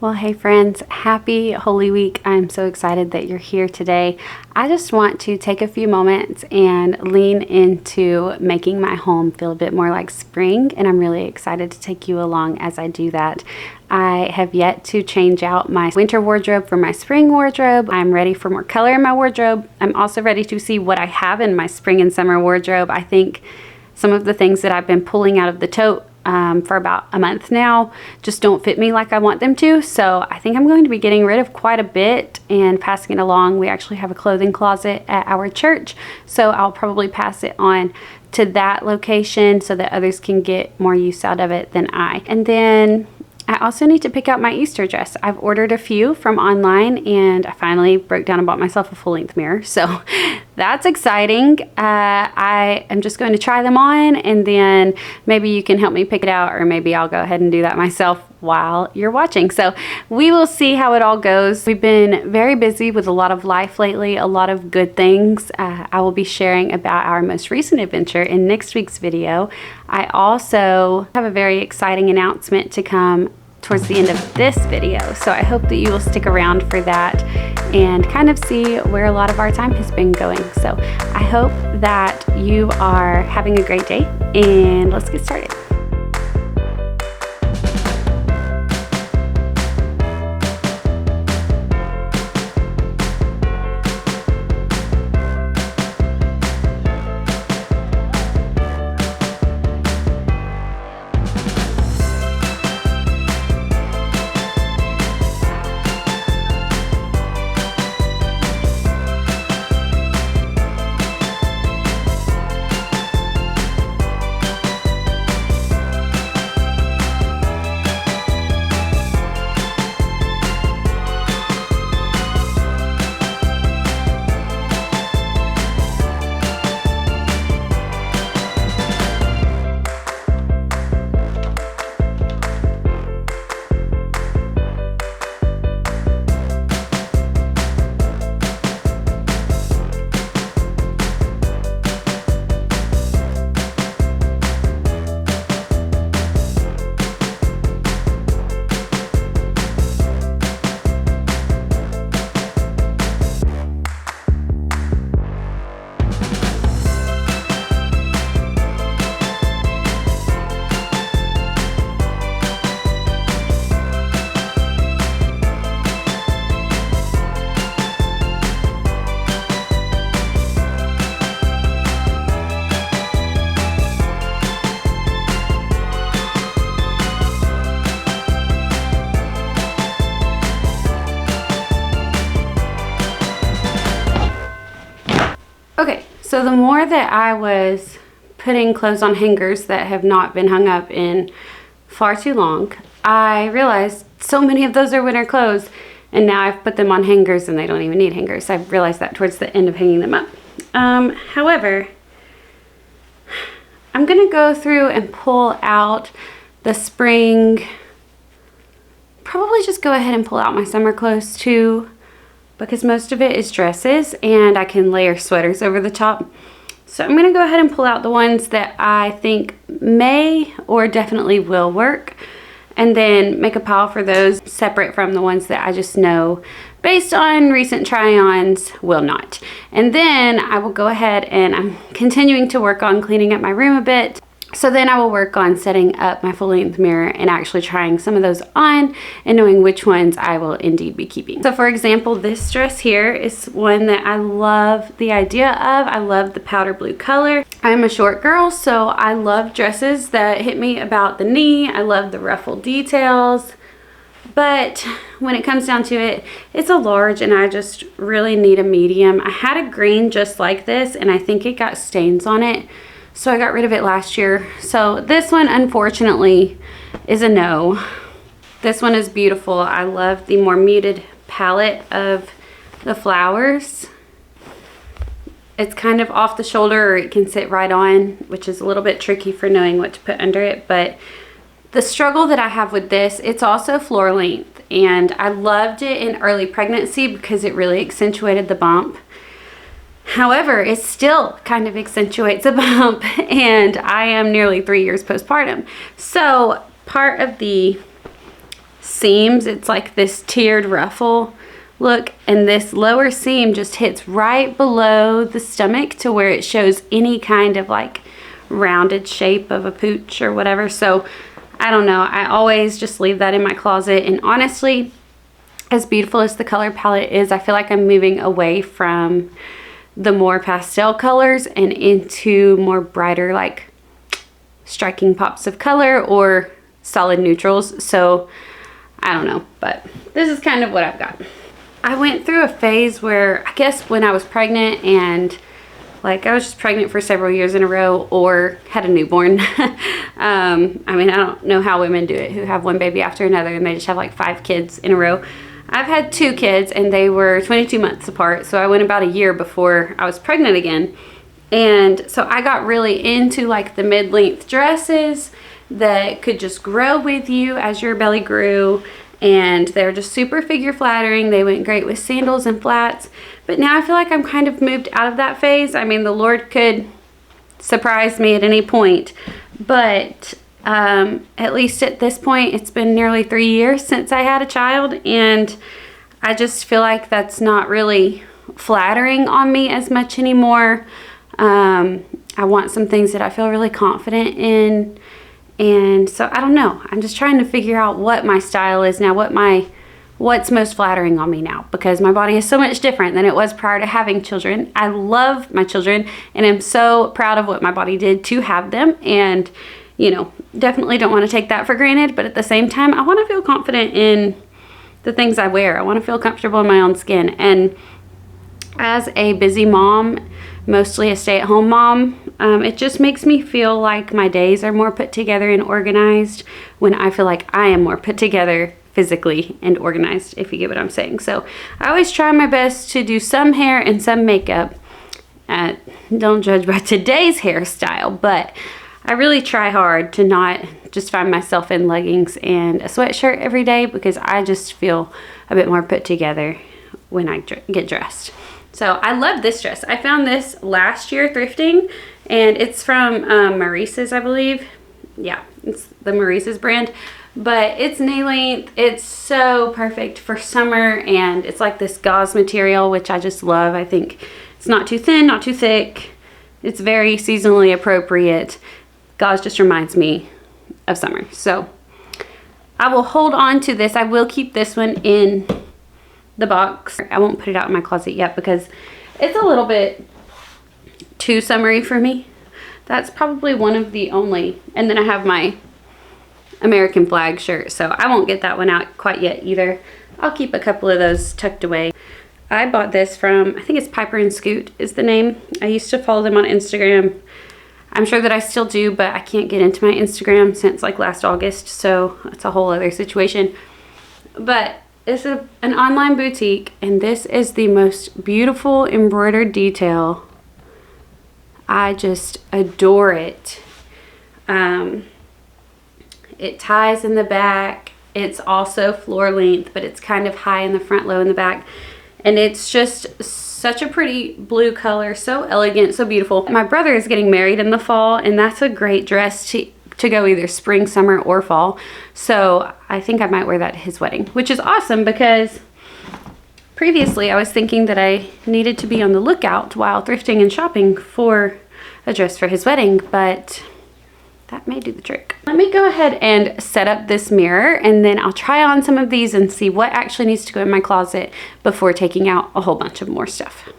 Well, hey friends, happy Holy Week. I'm so excited that you're here today. I just want to take a few moments and lean into making my home feel a bit more like spring, and I'm really excited to take you along as I do that. I have yet to change out my winter wardrobe for my spring wardrobe. I'm ready for more color in my wardrobe. I'm also ready to see what I have in my spring and summer wardrobe. I think some of the things that I've been pulling out of the tote for about a month now just don't fit me like I want them to. So I think I'm going to be getting rid of quite a bit and passing it along. We actually have a clothing closet at our church, so I'll probably pass it on to that location so that others can get more use out of it than I. And then I also need to pick out my Easter dress. I've ordered a few from online and I finally broke down and bought myself a full-length mirror. So that's exciting. I am just going to try them on, and then maybe you can help me pick it out, or maybe I'll go ahead and do that myself while you're watching. So we will see how it all goes. We've been very busy with a lot of life lately, a lot of good things. I will be sharing about our most recent adventure in next week's video. I also have a very exciting announcement to come towards the end of this video, so I hope that you will stick around for that and kind of see where a lot of our time has been going. So I hope that you are having a great day, and let's get started. Okay, so the more that I was putting clothes on hangers that have not been hung up in far too long, I realized so many of those are winter clothes, and now I've put them on hangers and they don't even need hangers. I realized that towards the end of hanging them up. However, I'm gonna go through and pull out the spring, probably just go ahead and pull out my summer clothes too, because most of it is dresses and I can layer sweaters over the top. So I'm gonna go ahead and pull out the ones that I think may or definitely will work, and then make a pile for those separate from the ones that I just know based on recent try-ons will not. And then I will go ahead, and I'm continuing to work on cleaning up my room a bit. So then I will work on setting up my full-length mirror and actually trying some of those on and knowing which ones I will indeed be keeping. So for example, this dress here is one that I love the idea of. I love the powder blue color. I'm a short girl, so I love dresses that hit me about the knee. I love the ruffle details. But when it comes down to it, it's a large and I just really need a medium. I had a green just like this and I think it got stains on it, so I got rid of it last year. So this one, unfortunately, is a no. This one is beautiful. I love the more muted palette of the flowers. It's kind of off the shoulder, or it can sit right on, which is a little bit tricky for knowing what to put under it. But the struggle that I have with this, it's also floor length, and I loved it in early pregnancy because it really accentuated the bump. However, it still kind of accentuates a bump, and I am nearly 3 years postpartum. So part of the seams. It's like this tiered ruffle look, and this lower seam just hits right below the stomach to where it shows any kind of like rounded shape of a pooch or whatever. So I don't know, I always just leave that in my closet. And honestly, as beautiful as the color palette is, I feel like I'm moving away from the more pastel colors and into more brighter, like striking pops of color or solid neutrals. So I don't know, but this is kind of what I've got. I went through a phase where, I guess when I was pregnant, and like I was just pregnant for several years in a row or had a newborn. I mean, I don't know how women do it who have one baby after another and they just have like 5 kids in a row. I've had 2 kids and they were 22 months apart. So I went about a year before I was pregnant again. And so I got really into like the mid-length dresses that could just grow with you as your belly grew. And they're just super figure flattering. They went great with sandals and flats. But now I feel like I'm kind of moved out of that phase. I mean, the Lord could surprise me at any point. But at least at this point, it's been nearly 3 years since I had a child. And I just feel like that's not really flattering on me as much anymore. I want some things that I feel really confident in. And so I don't know, I'm just trying to figure out what my style is now, what's most flattering on me now, because my body is so much different than it was prior to having children. I love my children and I'm so proud of what my body did to have them, and you know, definitely don't want to take that for granted, but at the same time I want to feel confident in the things I wear. I want to feel comfortable in my own skin. And as a busy mom, mostly a stay-at-home mom, it just makes me feel like my days are more put together and organized when I feel like I am more put together physically and organized, if you get what I'm saying. So I always try my best to do some hair and some makeup. Don't judge by today's hairstyle, but I really try hard to not just find myself in leggings and a sweatshirt every day, because I just feel a bit more put together when I get dressed. So I love this dress. I found this last year thrifting, and it's from Maurice's, I believe. Yeah, it's the Maurice's brand, but it's knee length. It's so perfect for summer, and it's like this gauze material, which I just love. I think it's not too thin, not too thick. It's very seasonally appropriate. Gauze just reminds me of summer. So I will hold on to this. I will keep this one in the box. I won't put it out in my closet yet because it's a little bit too summery for me. That's probably one of the only, and then I have my American flag shirt, so I won't get that one out quite yet either. I'll keep a couple of those tucked away. I bought this from, I think it's Piper and Scoot is the name. I used to follow them on Instagram. I'm sure that I still do, but I can't get into my Instagram since like last August, so it's a whole other situation. But it's an online boutique, and this is the most beautiful embroidered detail. I just adore it. It ties in the back. It's also floor length, but it's kind of high in the front, low in the back. And it's just such a pretty blue color, so elegant, so beautiful. My brother is getting married in the fall, and that's a great dress to go either spring, summer, or fall. So I think I might wear that to his wedding, which is awesome because previously I was thinking that I needed to be on the lookout while thrifting and shopping for a dress for his wedding, but that may do the trick. Let me go ahead and set up this mirror, and then I'll try on some of these and see what actually needs to go in my closet before taking out a whole bunch of more stuff.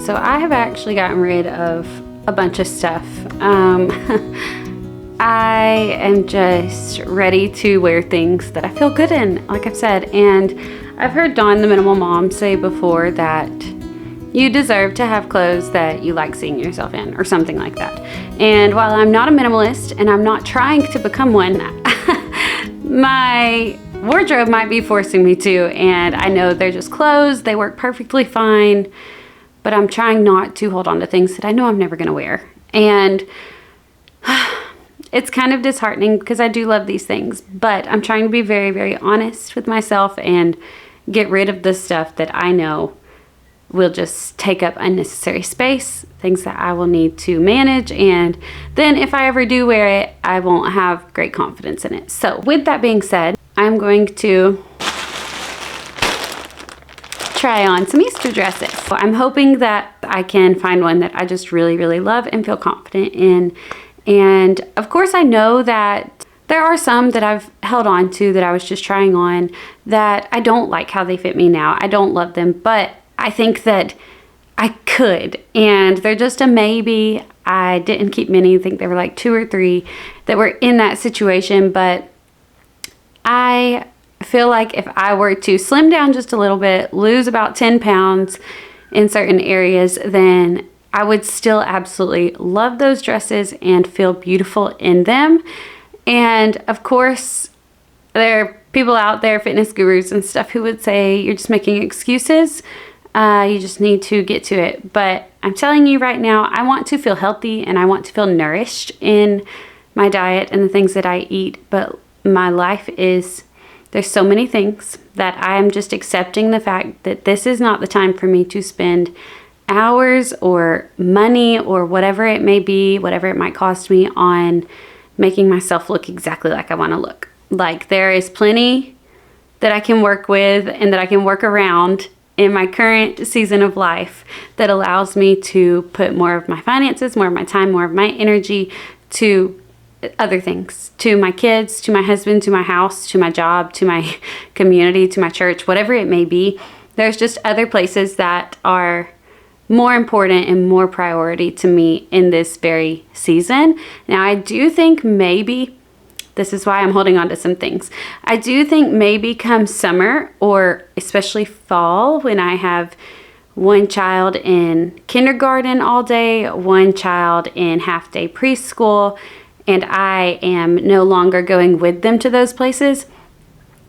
So I have actually gotten rid of a bunch of stuff. I am just ready to wear things that I feel good in, like I've said. And I've heard Dawn, the minimal mom, say before that you deserve to have clothes that you like seeing yourself in, or something like that. And while I'm not a minimalist and I'm not trying to become one, my wardrobe might be forcing me to, and I know they're just clothes, they work perfectly fine, but I'm trying not to hold on to things that I know I'm never gonna wear. And it's kind of disheartening because I do love these things, but I'm trying to be very, very honest with myself and get rid of the stuff that I know will just take up unnecessary space, things that I will need to manage, and then if I ever do wear it, I won't have great confidence in it. So with that being said, I'm going to try on some Easter dresses. So I'm hoping that I can find one that I just really, really love and feel confident in. And of course I know that there are some that I've held on to that I was just trying on that I don't like how they fit me now. I don't love them, but I think that I could, and they're just a maybe. I didn't keep many. I think there were like 2 or 3 that were in that situation, but I feel like if I were to slim down just a little bit, lose about 10 pounds in certain areas, then I would still absolutely love those dresses and feel beautiful in them. And of course, there are people out there, fitness gurus and stuff, who would say you're just making excuses. You just need to get to it. But I'm telling you right now, I want to feel healthy and I want to feel nourished in my diet and the things that I eat. But my life is, there's so many things that I'm just accepting the fact that this is not the time for me to spend hours or money or whatever it may be, whatever it might cost me, on making myself look exactly like I want to look. Like, there is plenty that I can work with and that I can work around in my current season of life that allows me to put more of my finances, more of my time, more of my energy to other things, to my kids, to my husband, to my house, to my job, to my community, to my church, whatever it may be. There's just other places that are more important and more priority to me in this very season. Now, I do think maybe, this is why I'm holding on to some things. I do think maybe come summer, or especially fall, when I have one child in kindergarten all day, one child in half-day preschool, and I am no longer going with them to those places,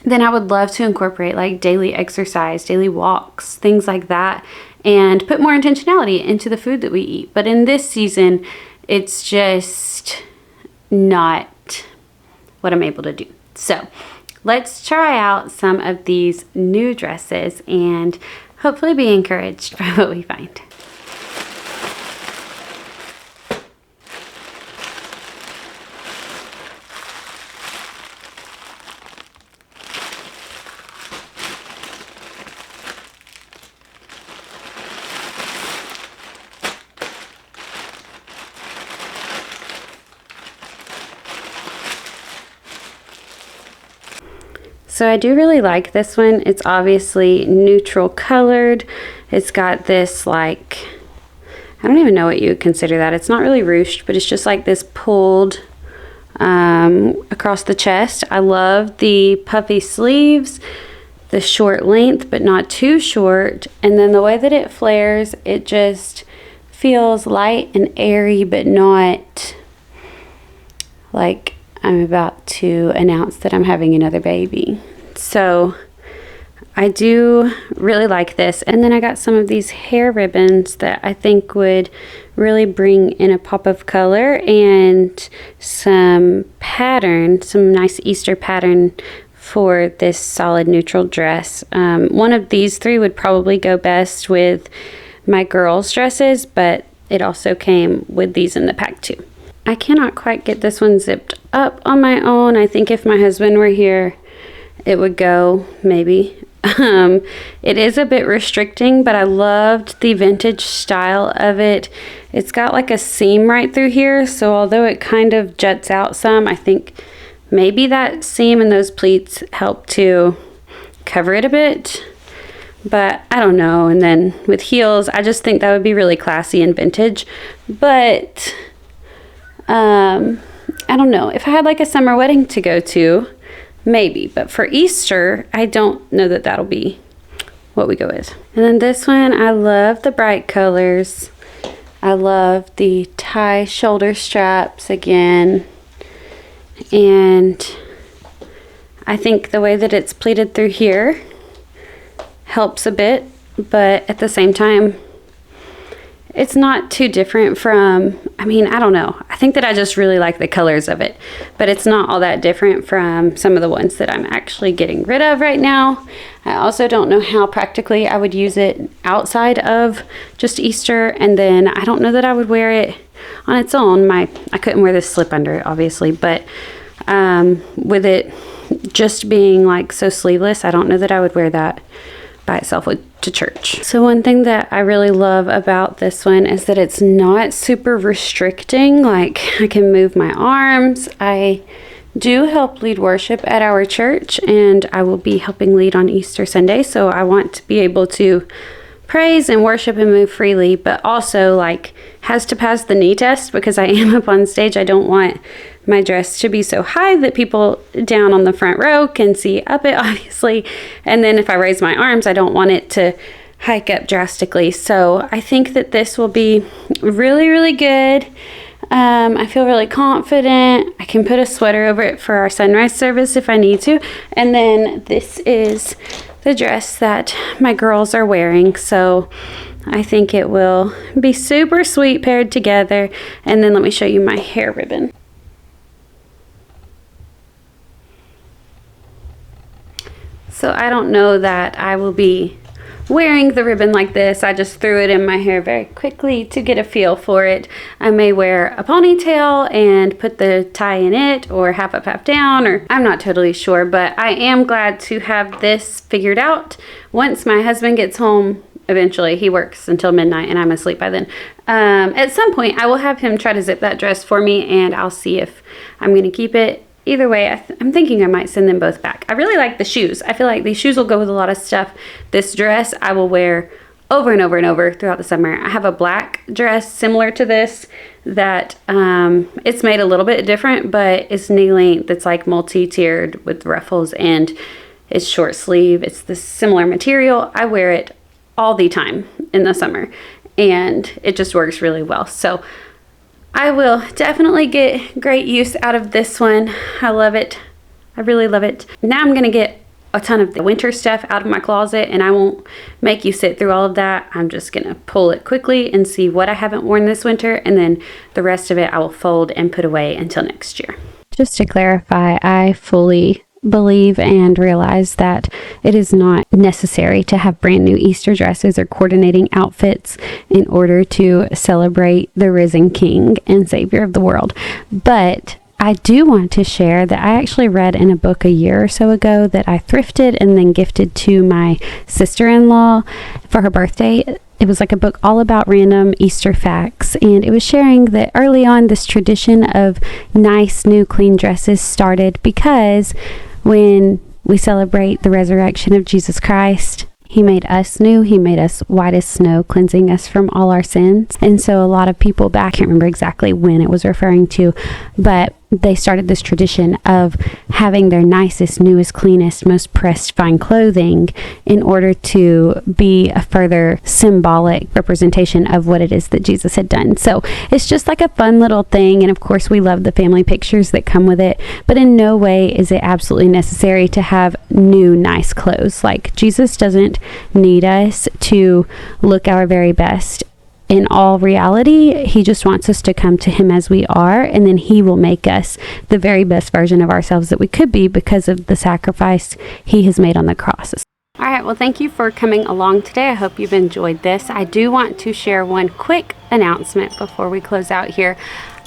then I would love to incorporate like daily exercise, daily walks, things like that, and put more intentionality into the food that we eat. But in this season, it's just not what I'm able to do. So let's try out some of these new dresses and hopefully be encouraged by what we find. So I do really like this one. It's obviously neutral colored. It's got this, like, I don't even know what you would consider that. It's not really ruched, but it's just like this pulled across the chest. I love the puffy sleeves, the short length, but not too short. And then the way that it flares, it just feels light and airy, but not like I'm about to announce that I'm having another baby. So I do really like this. And then I got some of these hair ribbons that I think would really bring in a pop of color and some pattern, some nice Easter pattern for this solid neutral dress. One of these 3 would probably go best with my girls' dresses, but it also came with these in the pack too. I cannot quite get this one zipped up on my own. I think if my husband were here, it would go, maybe. It is a bit restricting, but I loved the vintage style of it. It's got like a seam right through here, so although it kind of juts out some, I think maybe that seam and those pleats help to cover it a bit. But I don't know. And then with heels, I just think that would be really classy and vintage. But I I don't know. If I had like a summer wedding to go to, maybe. But for Easter, I don't know that that'll be what we go with. And then this one, I love the bright colors. I love the tie shoulder straps again. And I think the way that it's pleated through here helps a bit, but at the same time, it's not too different from, I mean, I don't know. I think that I just really like the colors of it, but it's not all that different from some of the ones that I'm actually getting rid of right now. I also don't know how practically I would use it outside of just Easter, and then I don't know that I would wear it on its own. I couldn't wear this slip under it, obviously, but with it just being like so sleeveless, I don't know that I would wear that by itself to church. So one thing that I really love about this one is that it's not super restricting. Like, I can move my arms. I do help lead worship at our church, and I will be helping lead on Easter Sunday, so I want to be able to praise and worship and move freely, but also like has to pass the knee test because I am up on stage. I don't want my dress to be so high that people down on the front row can see up it, obviously. And then if I raise my arms, I don't want it to hike up drastically. So I think that this will be really, really good. I feel really confident. I can put a sweater over it for our sunrise service if I need to. And then this is the dress that my girls are wearing. So I think it will be super sweet paired together. And then let me show you my hair ribbon. So I don't know that I will be wearing the ribbon like this. I just threw it in my hair very quickly to get a feel for it. I may wear a ponytail and put the tie in it, or half up, half down, or I'm not totally sure, but I am glad to have this figured out. Once my husband gets home, eventually, he works until midnight and I'm asleep by then. At some point, I will have him try to zip that dress for me, and I'll see if I'm going to keep it. Either way, I'm thinking I might send them both back. I really like the shoes. I feel like these shoes will go with a lot of stuff. This dress I will wear over and over and over throughout the summer. I have a black dress similar to this that it's made a little bit different, but it's knee length. It's like multi-tiered with ruffles, and it's short sleeve. It's the similar material. I wear it all the time in the summer, and it just works really well. So I will definitely get great use out of this one. I love it. I really love it. Now I'm going to get a ton of the winter stuff out of my closet, and I won't make you sit through all of that. I'm just going to pull it quickly and see what I haven't worn this winter, and then the rest of it I will fold and put away until next year. Just to clarify, I fully believe and realize that it is not necessary to have brand new Easter dresses or coordinating outfits in order to celebrate the risen King and Savior of the world. But I do want to share that I actually read in a book a year or so ago that I thrifted and then gifted to my sister-in-law for her birthday. It was like a book all about random Easter facts, and it was sharing that early on this tradition of nice, new, clean dresses started because when we celebrate the resurrection of Jesus Christ, He made us new. He made us white as snow, cleansing us from all our sins. And so a lot of people back, I can't remember exactly when it was referring to, but they started this tradition of having their nicest, newest, cleanest, most pressed fine clothing in order to be a further symbolic representation of what it is that Jesus had done. So it's just like a fun little thing. And of course, we love the family pictures that come with it, but in no way is it absolutely necessary to have new, nice clothes. Like, Jesus doesn't need us to look our very best. In all reality, He just wants us to come to Him as we are, and then He will make us the very best version of ourselves that we could be because of the sacrifice He has made on the cross. All right, well, thank you for coming along today. I hope you've enjoyed this. I do want to share one quick announcement before we close out here.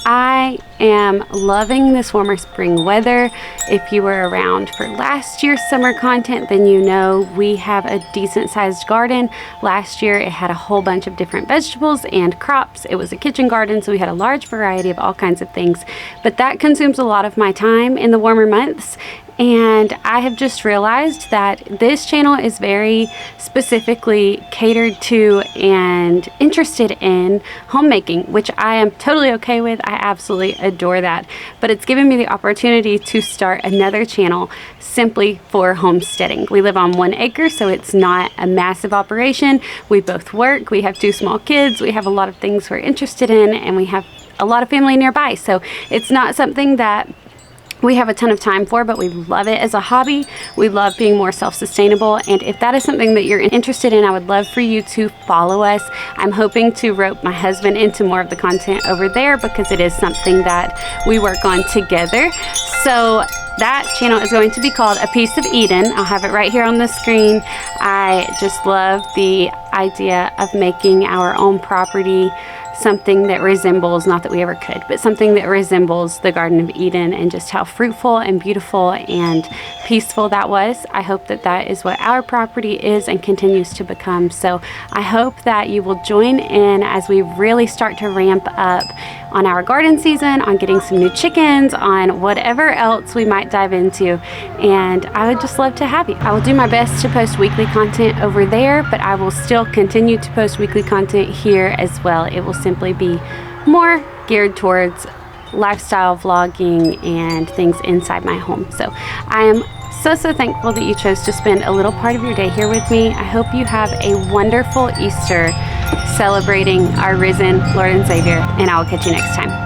I am loving this warmer spring weather. If you were around for last year's summer content, then you know we have a decent sized garden. Last year it had a whole bunch of different vegetables and crops. It was a kitchen garden, so we had a large variety of all kinds of things, but that consumes a lot of my time in the warmer months. And I have just realized that this channel is very specifically catered to and interested in homemaking, which I am totally okay with. I absolutely adore that. But it's given me the opportunity to start another channel simply for homesteading. We live on 1 acre, so it's not a massive operation. We both work, we have 2 small kids, we have a lot of things we're interested in, and we have a lot of family nearby. So it's not something that we have a ton of time for, but we love it as a hobby. We love being more self-sustainable, and if that is something that you're interested in, I would love for you to follow us. I'm hoping to rope my husband into more of the content over there because it is something that we work on together. So that channel is going to be called A Piece of Eden. I'll have it right here on the screen. I just love the idea of making our own property something that resembles, not that we ever could, but something that resembles the Garden of Eden, and just how fruitful and beautiful and peaceful that was. I hope that that is what our property is and continues to become. So I hope that you will join in as we really start to ramp up on our garden season, on getting some new chickens, on whatever else we might dive into. And I would just love to have you. I will do my best to post weekly content over there, but I will still continue to post weekly content here as well. It will simply be more geared towards lifestyle vlogging and things inside my home. So I am so thankful that you chose to spend a little part of your day here with me. I hope you have a wonderful Easter celebrating our risen Lord and Savior, and I will catch you next time.